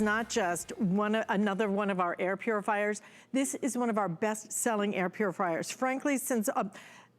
Not just another one of our air purifiers. This is one of our best-selling air purifiers. Frankly, since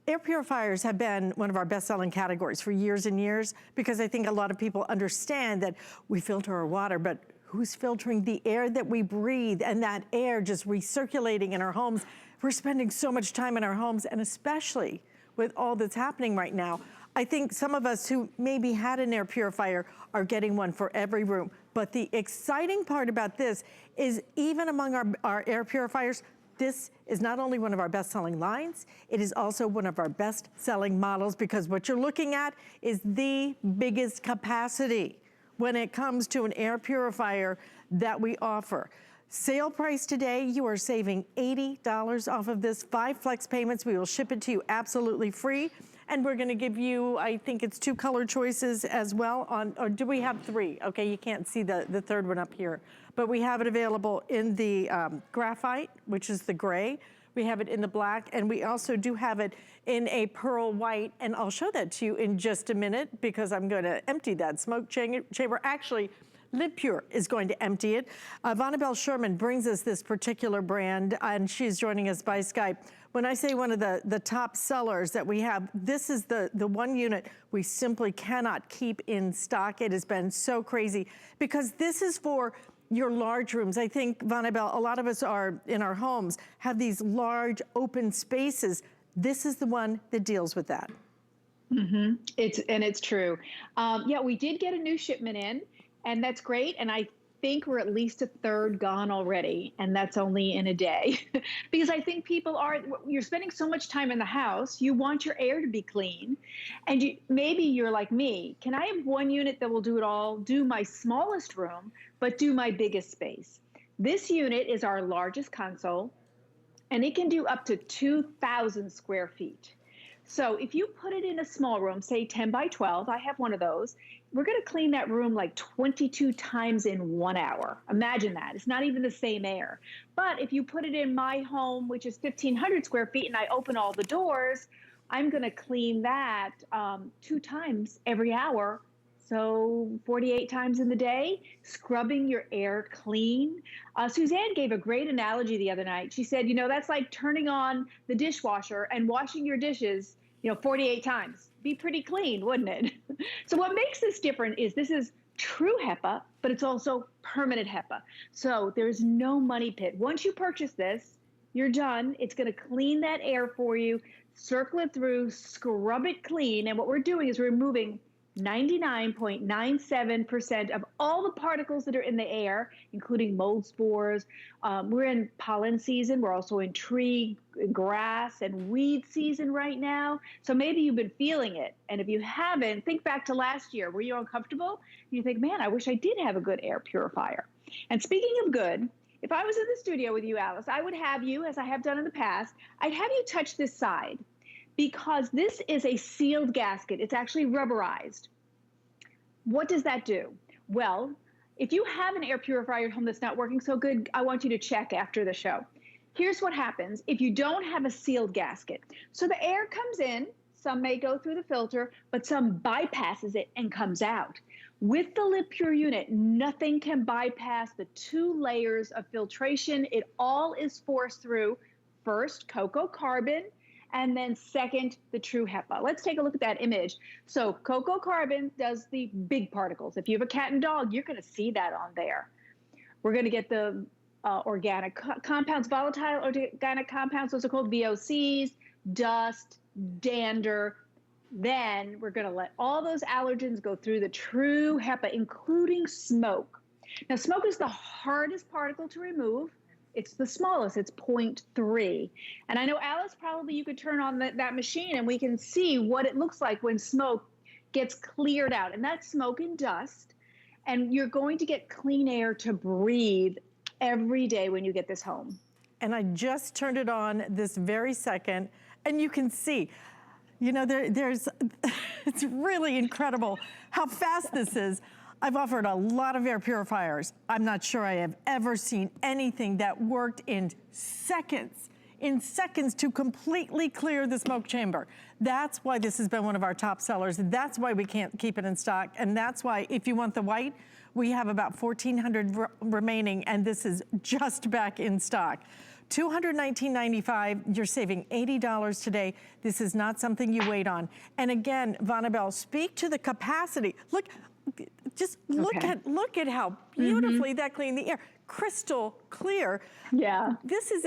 air purifiers have been one of our best-selling categories for years and years, because I think a lot of people understand that we filter our water, but who's filtering the air that we breathe, and that air just recirculating in our homes? We're spending so much time in our homes, and especially with all that's happening right now, I think some of us who maybe had an air purifier are getting one for every room. But the exciting part about this is even among our air purifiers, this is not only one of our best-selling lines, it is also one of our best-selling models, because what you're looking at is the biggest capacity when it comes to an air purifier that we offer. Sale price today, you are saving $80 off of this. 5 flex payments, we will ship it to you absolutely free. And we're gonna give you, I think it's 2 color choices as well or do we have 3? Okay, you can't see the third one up here. But we have it available in the graphite, which is the gray. We have it in the black, and we also do have it in a pearl white, and I'll show that to you in just a minute because I'm gonna empty that smoke chamber. Actually, LivePure is going to empty it. Vonabelle Sherman brings us this particular brand, and she's joining us by Skype. When I say one of the top sellers that we have, this is the one unit we simply cannot keep in stock. It has been so crazy because this is for your large rooms. I think, Vonabelle, a lot of us are in our homes, have these large open spaces. This is the one that deals with that. Mm-hmm. It's true. Yeah, we did get a new shipment in, and that's great. And I think we're at least a third gone already, and that's only in a day. Because I think you're spending so much time in the house, you want your air to be clean, and maybe you're like me, can I have one unit that will do it all, do my smallest room, but do my biggest space? This unit is our largest console, and it can do up to 2,000 square feet. So if you put it in a small room, say 10 by 12, I have one of those, we're gonna clean that room like 22 times in 1 hour. Imagine that, it's not even the same air. But if you put it in my home, which is 1,500 square feet, and I open all the doors, I'm gonna clean that 2 times every hour. So 48 times in the day, scrubbing your air clean. Suzanne gave a great analogy the other night. She said, that's like turning on the dishwasher and washing your dishes, 48 times. Be pretty clean, wouldn't it? So what makes this different is this is true HEPA, but it's also permanent HEPA. So there's no money pit. Once you purchase this, you're done. It's gonna clean that air for you, circle it through, scrub it clean. And what we're doing is we're removing 99.97% of all the particles that are in the air, including mold spores. We're in pollen season. We're also in tree, grass, and weed season right now. So maybe you've been feeling it. And if you haven't, think back to last year. Were you uncomfortable? You think, man, I wish I did have a good air purifier. And speaking of good, if I was in the studio with you, Alice, I would have you, as I have done in the past, I'd have you touch this side, because this is a sealed gasket. It's actually rubberized. What does that do? Well, if you have an air purifier at home that's not working so good, I want you to check after the show. Here's what happens if you don't have a sealed gasket. So the air comes in, some may go through the filter, but some bypasses it and comes out. With the LivePure unit, nothing can bypass the 2 layers of filtration. It all is forced through, first, cocoa carbon, and then second, the true HEPA. Let's take a look at that image. So cocoa carbon does the big particles. If you have a cat and dog, you're gonna see that on there. We're gonna get the organic compounds, volatile organic compounds, those are called VOCs, dust, dander. Then we're gonna let all those allergens go through the true HEPA, including smoke. Now, smoke is the hardest particle to remove. It's the smallest, it's 0.3. And I know, Alice, probably you could turn on that machine and we can see what it looks like when smoke gets cleared out. And that's smoke and dust. And you're going to get clean air to breathe every day when you get this home. And I just turned it on this very second, and you can see, there's, it's really incredible how fast this is. I've offered a lot of air purifiers. I'm not sure I have ever seen anything that worked in seconds to completely clear the smoke chamber. That's why this has been one of our top sellers. That's why we can't keep it in stock. And that's why if you want the white, We have about 1,400 remaining, and this is just back in stock. $219.95, you're saving $80 today. This is not something you wait on. And again, Vonabelle, speak to the capacity. Look, just look at how beautifully that cleaned the air. Crystal clear. Yeah. This is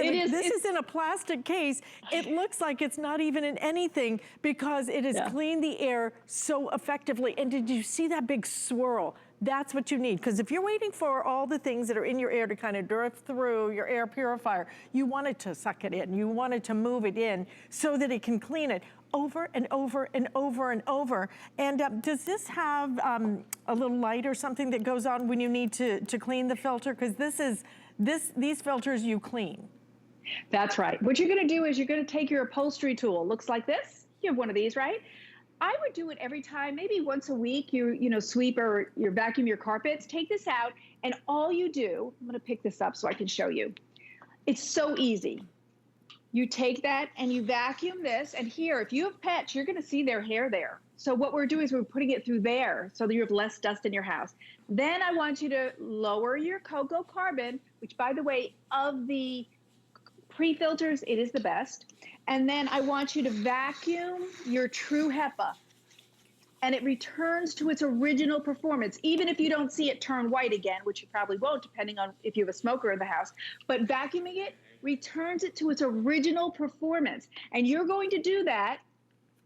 in a plastic case. It looks like it's not even in anything because it has cleaned the air so effectively. And did you see that big swirl? That's what you need, because if you're waiting for all the things that are in your air to kind of drift through your air purifier, you want it to suck it in. You want it to move it in so that it can clean it over and over and over and over. And does this have a little light or something that goes on when you need to clean the filter? Because these filters you clean. That's right. What you're going to do is you're going to take your upholstery tool. Looks like this. You have one of these, right? I would do it every time, maybe once a week, you sweep or you vacuum your carpets. Take this out, and all you do, I'm going to pick this up so I can show you. It's so easy. You take that and you vacuum this, and here, if you have pets, you're going to see their hair there. So what we're doing is we're putting it through there so that you have less dust in your house. Then I want you to lower your cocoa carbon, which, by the way, of the pre-filters, it is the best. And then I want you to vacuum your true HEPA. And it returns to its original performance, even if you don't see it turn white again, which you probably won't, depending on if you have a smoker in the house. But vacuuming it returns it to its original performance. And you're going to do that.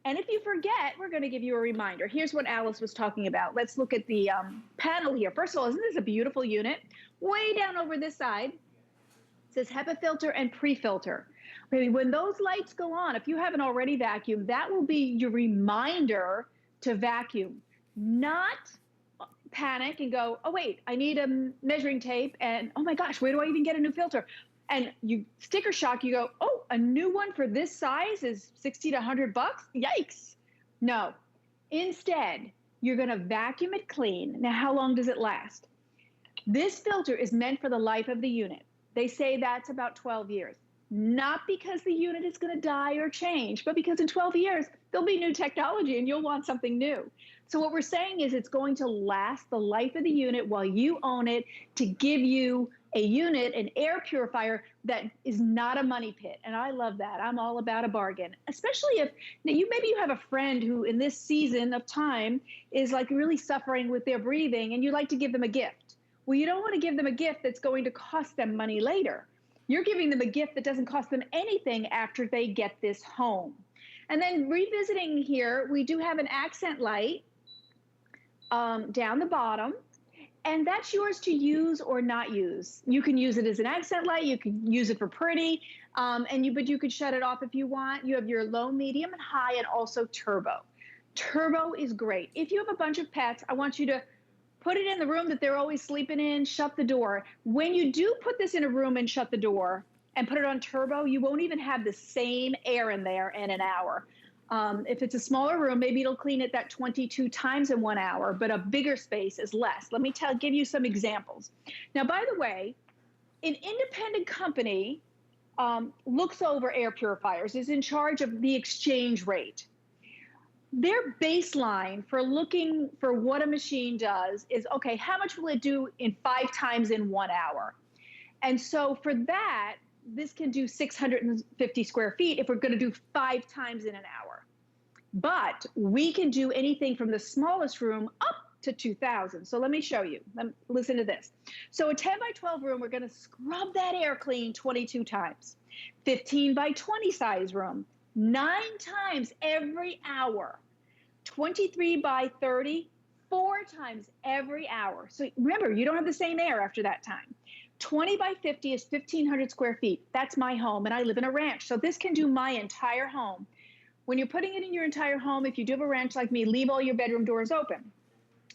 And if you forget, we're going to give you a reminder. Here's what Alice was talking about. Let's look at the panel here. First of all, isn't this a beautiful unit? Way down over this side, it says HEPA filter and pre-filter. When those lights go on, if you haven't already vacuumed, that will be your reminder to vacuum. Not panic and go, oh wait, I need a measuring tape, and oh my gosh, where do I even get a new filter? And you sticker shock, you go, oh, a new one for this size is 60 to 100 bucks? Yikes. No. Instead, you're gonna vacuum it clean. Now, how long does it last? This filter is meant for the life of the unit. They say that's about 12 years. Not because the unit is going to die or change, but because in 12 years, there'll be new technology and you'll want something new. So what we're saying is it's going to last the life of the unit while you own it, to give you a unit, an air purifier that is not a money pit. And I love that. I'm all about a bargain, especially if maybe you have a friend who in this season of time is like really suffering with their breathing and you like to give them a gift. Well, you don't want to give them a gift that's going to cost them money later. You're giving them a gift that doesn't cost them anything after they get this home. And then revisiting here, we do have an accent light down the bottom, and that's yours to use or not use. You can use it as an accent light, you can use it for pretty, but you could shut it off if you want. You have your low, medium, and high, and also turbo. Turbo is great. If you have a bunch of pets, I want you to put it in the room that they're always sleeping in, shut the door. When you do put this in a room and shut the door and put it on turbo, you won't even have the same air in there in an hour. If it's a smaller room, maybe it'll clean it that 22 times in 1 hour, but a bigger space is less. Let me give you some examples. Now, by the way, an independent company looks over air purifiers, is in charge of the exchange rate. Their baseline for looking for what a machine does is, okay, how much will it do in 5 times in 1 hour? And so for that, this can do 650 square feet if we're going to do 5 times in an hour. But we can do anything from the smallest room up to 2,000. So let me show you. Listen to this. So a 10 by 12 room, we're going to scrub that air clean 22 times. 15 by 20 size room, 9 times every hour. 23 by 30, 4 times every hour. So remember, you don't have the same air after that time. 20 by 50 is 1,500 square feet. That's my home, and I live in a ranch. So this can do my entire home. When you're putting it in your entire home, if you do have a ranch like me, leave all your bedroom doors open.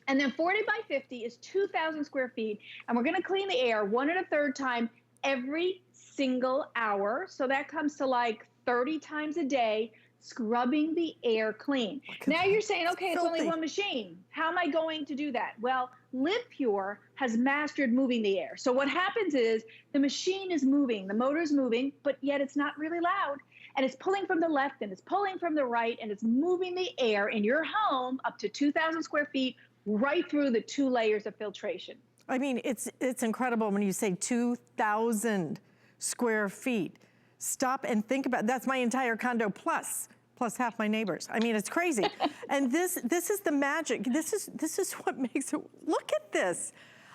And then 40 by 50 is 2,000 square feet, and we're going to clean the air 1 1/3 time every single hour. So that comes to like 30 times a day, scrubbing the air clean. Now you're saying, okay, it's only one machine. How am I going to do that? Well, LivePure has mastered moving the air. So what happens is the machine is moving, the motor's moving, but yet it's not really loud. And it's pulling from the left and it's pulling from the right and it's moving the air in your home up to 2,000 square feet right through the 2 layers of filtration. I mean, it's incredible when you say 2,000 square feet. Stop and think about, that's my entire condo plus half my neighbors. I mean, it's crazy. And this is the magic. This is what makes it, look at this.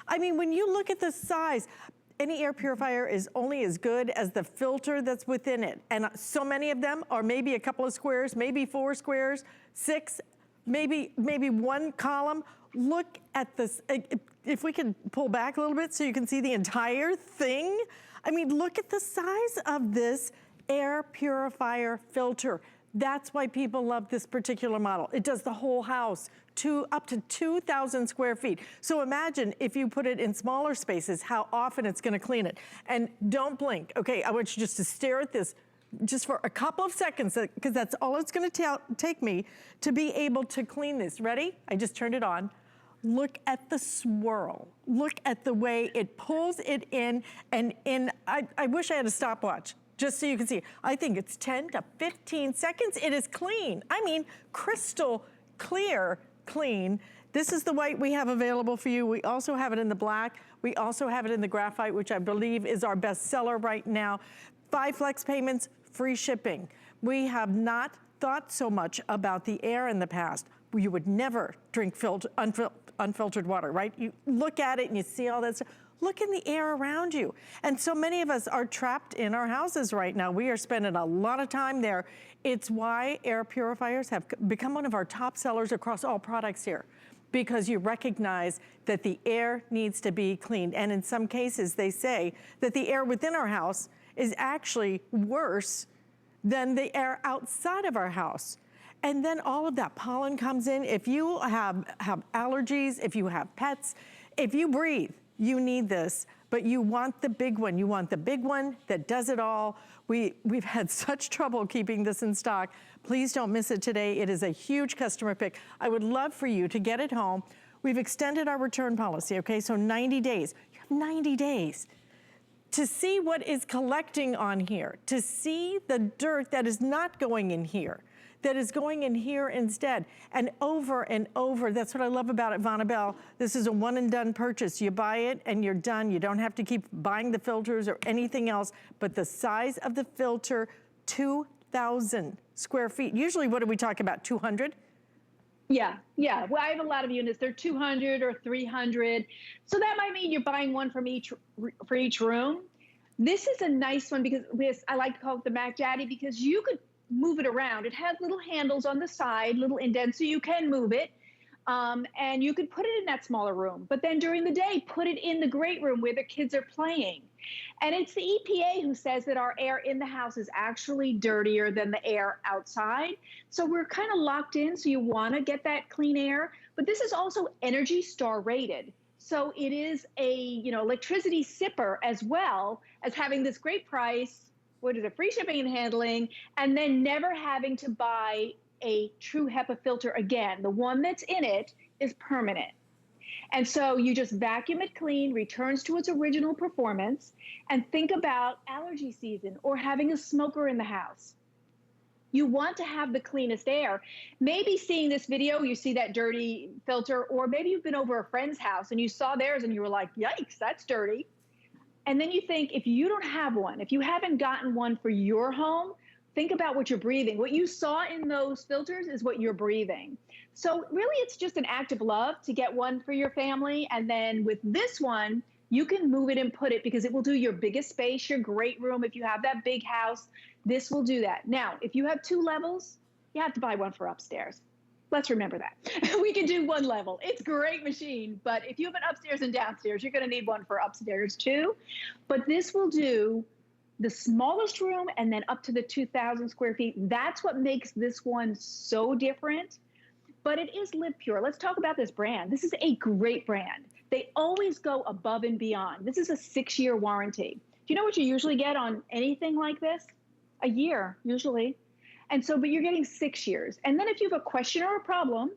I mean, when you look at the size, any air purifier is only as good as the filter that's within it. And so many of them are maybe a couple of squares, maybe 4 squares, 6, maybe 1 column. Look at this. If we can pull back a little bit so you can see the entire thing. I mean, look at the size of this air purifier filter. That's why people love this particular model. It does the whole house, up to 2,000 square feet. So imagine if you put it in smaller spaces, how often it's gonna clean it. And don't blink, okay? I want you just to stare at this just for a couple of seconds, because that's all it's gonna take me to be able to clean this. Ready? I just turned it on. Look at the swirl. Look at the way it pulls it in and in. I wish I had a stopwatch, just so you can see. I think it's 10 to 15 seconds. It is clean. I mean, crystal clear clean. This is the white we have available for you. We also have it in the black. We also have it in the graphite, which I believe is our best seller right now. 5 flex payments, free shipping. We have not thought so much about the air in the past. You would never drink unfiltered water, right? You look at it and you see all that stuff. Look in the air around you. And so many of us are trapped in our houses right now. We are spending a lot of time there. It's why air purifiers have become one of our top sellers across all products here, because you recognize that the air needs to be cleaned. And in some cases, they say that the air within our house is actually worse than the air outside of our house. And then all of that pollen comes in. If you have allergies, if you have pets, if you breathe, you need this, but you want the big one. You want the big one that does it all. We've had such trouble keeping this in stock. Please don't miss it today. It is a huge customer pick. I would love for you to get it home. We've extended our return policy, okay? So 90 days. You have 90 days to see what is collecting on here, to see the dirt that is not going in here, that is going in here instead. And over, that's what I love about it, Vonabelle. This is a one and done purchase. You buy it and you're done. You don't have to keep buying the filters or anything else, but the size of the filter, 2,000 square feet. Usually what do we talk about, 200? Yeah. Well, I have a lot of units. They're 200 or 300. So that might mean you're buying one for each room. This is a nice one because I like to call it the Mac Daddy, because you could move it around. It has little handles on the side, little indents, so you can move it. And you could put it in that smaller room. But then during the day, put it in the great room where the kids are playing. And it's the EPA who says that our air in the house is actually dirtier than the air outside. So we're kind of locked in, so you want to get that clean air. But this is also Energy Star rated. So it is a, electricity sipper, as well as having this great price, free shipping and handling, and then never having to buy a true HEPA filter again. The one that's in it is permanent. And so you just vacuum it clean, returns to its original performance, and think about allergy season or having a smoker in the house. You want to have the cleanest air. Maybe seeing this video, you see that dirty filter, or maybe you've been over a friend's house and you saw theirs and you were like, yikes, that's dirty. And then you think, if you don't have one, if you haven't gotten one for your home, think about what you're breathing. What you saw in those filters is what you're breathing. So really, it's just an act of love to get one for your family. And then with this one, you can move it and put it, because it will do your biggest space, your great room. If you have that big house, this will do that. Now, if you have 2 levels, you have to buy one for upstairs. Let's remember that. We can do 1 level. It's a great machine, but if you have an upstairs and downstairs, you're gonna need one for upstairs too. But this will do the smallest room and then up to the 2,000 square feet. That's what makes this one so different. But it is LivePure. Let's talk about this brand. This is a great brand. They always go above and beyond. This is a 6-year warranty. Do you know what you usually get on anything like this? A year, usually. And so, but you're getting 6 years. And then if you have a question or a problem,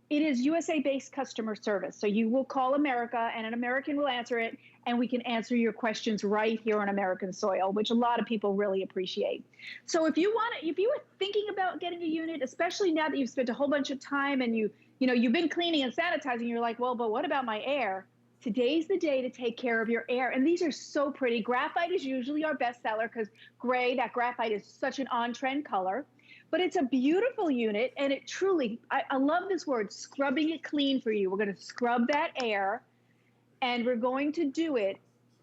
it is USA-based customer service. So you will call America and an American will answer it, and we can answer your questions right here on American soil, which a lot of people really appreciate. So if you are thinking about getting a unit, especially now that you've spent a whole bunch of time and you you know, you've been cleaning and sanitizing, you're like, well, but what about my air? Today's the day to take care of your air. And these are so pretty. Graphite is usually our best seller because gray, that graphite is such an on-trend color. But it's a beautiful unit, and it truly, I love this word, scrubbing it clean for you. We're going to scrub that air, and we're going to do it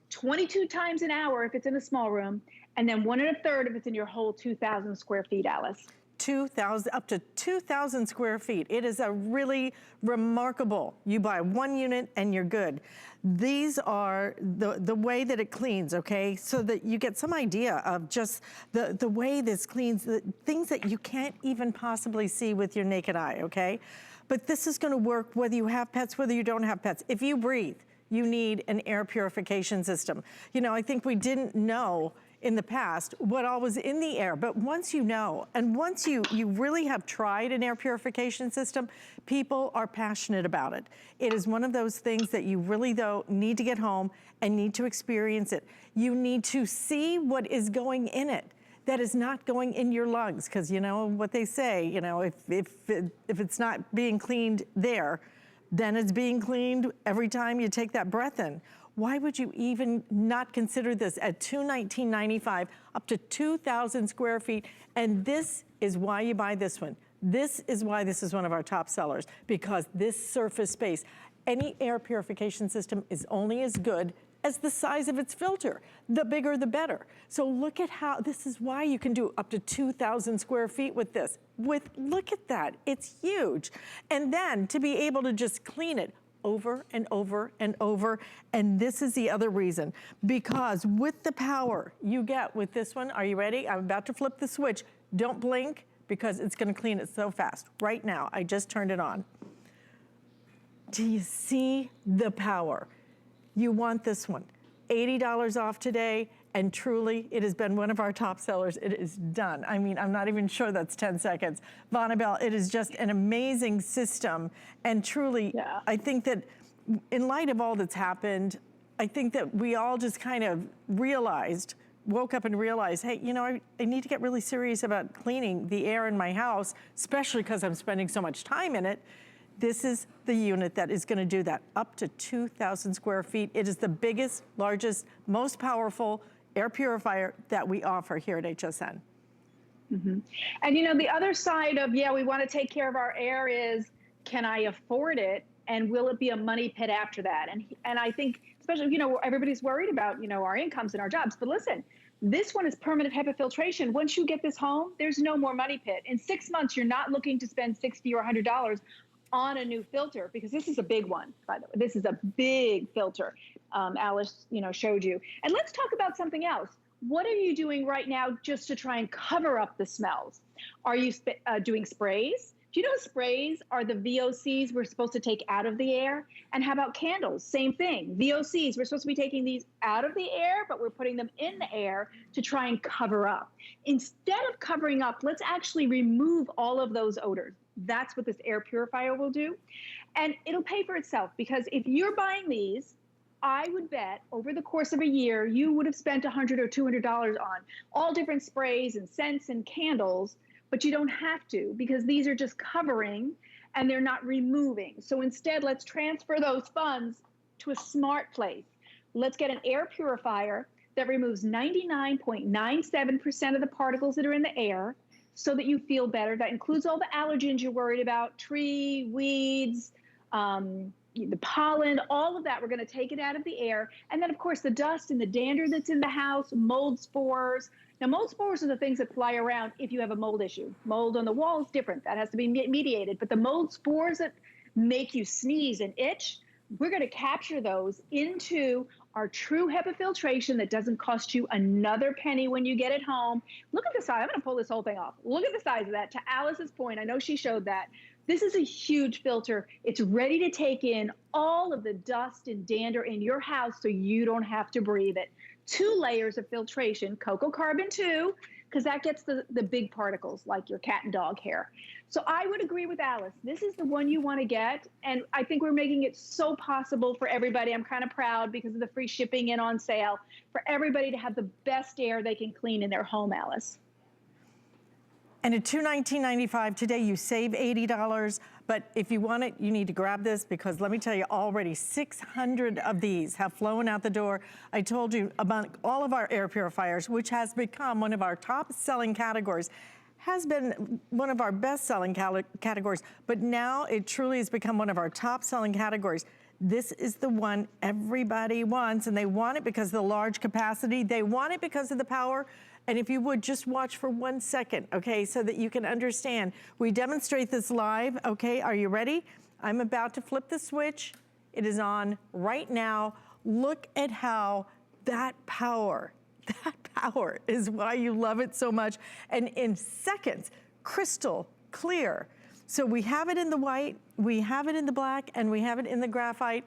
22 times an hour if it's in a small room, and then 1 1/3 if it's in your whole 2,000 square feet, Alice. 2,000, up to 2,000 square feet. It is a really remarkable, you buy one unit and you're good. These are the way that it cleans, okay? So that you get some idea of just the way this cleans, the things that you can't even possibly see with your naked eye, okay? But this is gonna work whether you have pets, whether you don't have pets. If you breathe, you need an air purification system. You know, I think we didn't know in the past what all was in the air, but once you know, and once you really have tried an air purification system, people are passionate about it. It is one of those things that you really, though, need to get home and need to experience it. You need to see what is going in it that is not going in your lungs, because you know what they say, you know, if it's not being cleaned there, then it's being cleaned every time you take that breath in. Why would you even not consider this at $219.95, up to 2,000 square feet? And this is why you buy this one. This is why this is one of our top sellers, because this surface space, any air purification system is only as good as the size of its filter. The bigger, the better. So look at how, this is why you can do up to 2,000 square feet with this. Look at that, it's huge. And then to be able to just clean it over and over and over. And this is the other reason, because with the power you get with this one, are you ready? I'm about to flip the switch. Don't blink, because it's gonna clean it so fast. Right now, I just turned it on. Do you see the power? You want this one. $80 off today, and truly, it has been one of our top sellers. It is done. I mean, I'm not even sure that's 10 seconds. Vonabelle, it is just an amazing system, and truly, yeah. I think that in light of all that's happened, I think that we all just kind of woke up and realized, hey, you know, I need to get really serious about cleaning the air in my house, especially because I'm spending so much time in it. This is the unit that is gonna do that, up to 2,000 square feet. It is the biggest, largest, most powerful air purifier that we offer here at HSN. Mm-hmm. And you know, the other side of, yeah, we wanna take care of our air is, can I afford it? And will it be a money pit after that? And I think, especially, you know, everybody's worried about, you know, our incomes and our jobs, but listen, this one is permanent HEPA filtration. Once you get this home, there's no more money pit. In 6 months, you're not looking to spend $60 or $100 on a new filter, because this is a big one, by the way. This is a big filter, Alice, you know, showed you. And let's talk about something else. What are you doing right now just to try and cover up the smells? Are you doing sprays? Do you know sprays are the VOCs we're supposed to take out of the air? And how about candles? Same thing. VOCs, we're supposed to be taking these out of the air, but we're putting them in the air to try and cover up. Instead of covering up, let's actually remove all of those odors. That's what this air purifier will do. And it'll pay for itself, because if you're buying these, I would bet over the course of a year, you would have spent $100 or $200 on all different sprays and scents and candles, but you don't have to, because these are just covering and they're not removing. So instead, let's transfer those funds to a smart place. Let's get an air purifier that removes 99.97% of the particles that are in the air, so that you feel better. That includes all the allergens you're worried about, tree, weeds, the pollen, all of that. We're gonna take it out of the air. And then of course the dust and the dander that's in the house, mold spores. Now mold spores are the things that fly around if you have a mold issue. Mold on the wall is different, that has to be mediated. But the mold spores that make you sneeze and itch, we're gonna capture those into our true HEPA filtration that doesn't cost you another penny when you get it home. Look at the size. I'm going to pull this whole thing off. Look at the size of that. To Alice's point, I know she showed that. This is a huge filter. It's ready to take in all of the dust and dander in your house so you don't have to breathe it. 2 layers of filtration, cocoa carbon 2, because that gets the big particles like your cat and dog hair. So I would agree with Alice. This is the one you want to get. And I think we're making it so possible for everybody. I'm kind of proud because of the free shipping and on sale for everybody to have the best air they can clean in their home, Alice. And at $219.95 today, you save $80, But if you want it, you need to grab this, because let me tell you, already 600 of these have flown out the door. I told you about all of our air purifiers, which has become one of our top selling categories, has been one of our best selling categories, but now it truly has become one of our top selling categories. This is the one everybody wants, and they want it because of the large capacity. They want it because of the power. And if you would, just watch for 1 second, okay, so that you can understand. We demonstrate this live, okay? Are you ready? I'm about to flip the switch. It is on right now. Look at how that power is why you love it so much. And in seconds, crystal clear. So we have it in the white, we have it in the black, and we have it in the graphite.